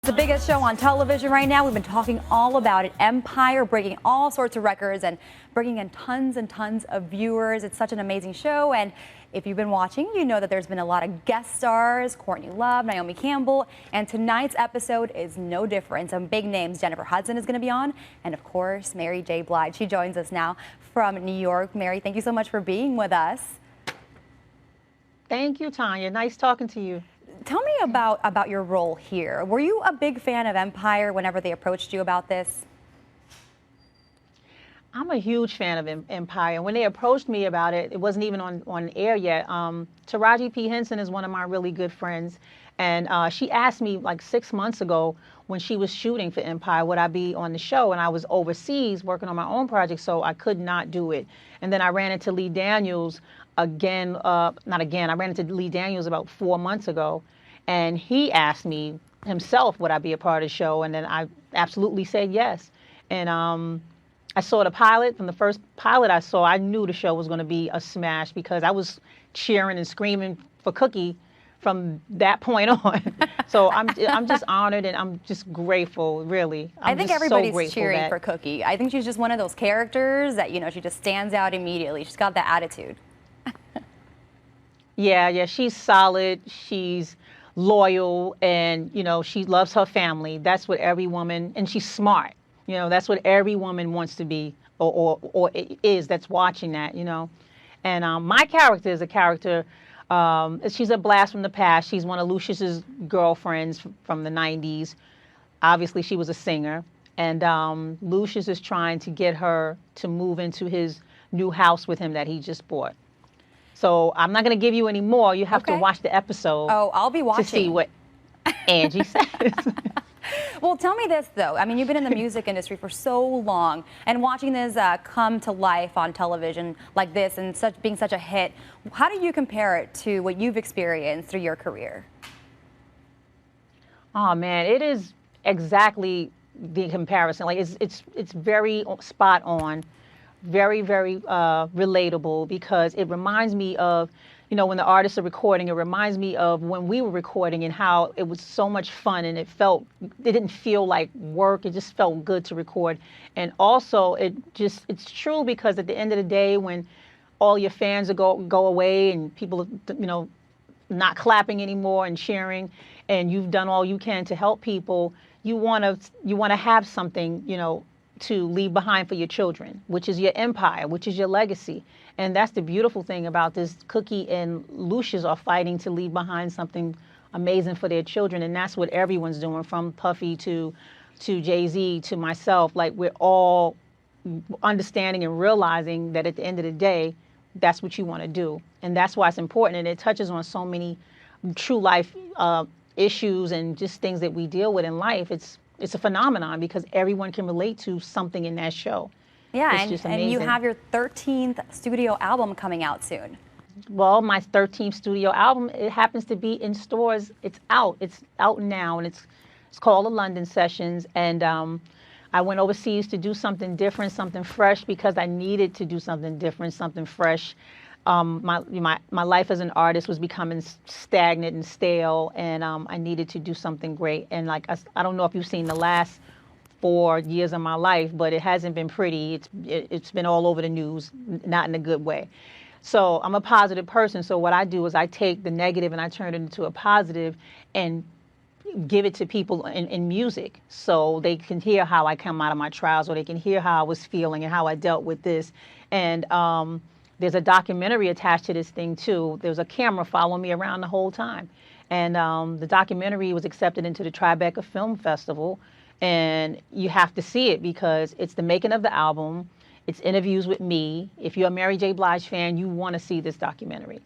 The biggest show on television right now. We've been talking all about it. Empire, breaking all sorts of records and bringing in tons and tons of viewers. It's such an amazing show. And if you've been watching, you know that there's been a lot of guest stars, Courtney Love, Naomi Campbell, and tonight's episode is no different. Some big names. Jennifer Hudson is going to be on, and of course, Mary J. Blige. She joins us now from New York. Mary, thank you so much for being with us. Thank you, Tanya. Nice talking to you. Tell me about your role here. Were you a big fan of Empire whenever they approached you about this? I'm a huge fan of Empire. When they approached me about it, it wasn't even on air yet. Taraji P. Henson is one of my really good friends. And she asked me like 6 months ago when she was shooting for Empire, would I be on the show? And I was overseas working on my own project, so I could not do it. And then I ran into Lee Daniels again, not again, I ran into Lee Daniels about 4 months ago. And he asked me himself, would I be a part of the show? And then I absolutely said yes. And I saw the pilot. From the first pilot I saw, I knew the show was going to be a smash because I was cheering and screaming for Cookie from that point on. So I'm just honored and I'm just grateful, really. I think everybody's cheering for Cookie. I think she's just one of those characters that, you know, she just stands out immediately. She's got that attitude. Yeah, she's solid. She's loyal, and you know, she loves her family. That's what every woman, and she's smart. You know, that's what every woman wants to be, or is that's watching that. You know, and my character is a character. She's a blast from the past. She's one of Lucius's girlfriends from the '90s. Obviously, she was a singer, and Lucius is trying to get her to move into his new house with him that he just bought. So I'm not going to give you any more. You have to watch the episode. Oh, I'll be watching. To see what Angie says. Well, tell me this, though. I mean, you've been in the music industry for so long, and watching this come to life on television like this and being such a hit, how do you compare it to what you've experienced through your career? Oh, man, it is exactly the comparison. Like, it's very spot on. Very, very relatable because it reminds me of, you know, when the artists are recording, it reminds me of when we were recording and how it was so much fun and it didn't feel like work. It just felt good to record. And also it's true because at the end of the day, when all your fans go away and people, you know, not clapping anymore and cheering, and you've done all you can to help people, you want to have something, you know, to leave behind for your children, which is your empire, which is your legacy. And that's the beautiful thing about this. Cookie and Lucius are fighting to leave behind something amazing for their children. And that's what everyone's doing, from Puffy to Jay-Z to myself. Like, we're all understanding and realizing that at the end of the day, that's what you want to do. And that's why it's important. And it touches on so many true life issues and just things that we deal with in life. It's a phenomenon because everyone can relate to something in that show. Yeah, and you have your 13th studio album coming out soon. Well, my 13th studio album, it happens to be in stores. It's out now, and it's called The London Sessions. And I went overseas to do something different, something fresh, because I needed to do something different, something fresh. My life as an artist was becoming stagnant and stale, and I needed to do something great. And like I don't know if you've seen the last 4 years of my life, but it hasn't been pretty. It's been all over the news, not in a good way. So I'm a positive person. So what I do is I take the negative and I turn it into a positive and give it to people in music, so they can hear how I come out of my trials, or they can hear how I was feeling and how I dealt with this. And there's a documentary attached to this thing too. There's a camera following me around the whole time. And the documentary was accepted into the Tribeca Film Festival. And you have to see it because it's the making of the album. It's interviews with me. If you're a Mary J. Blige fan, you want to see this documentary.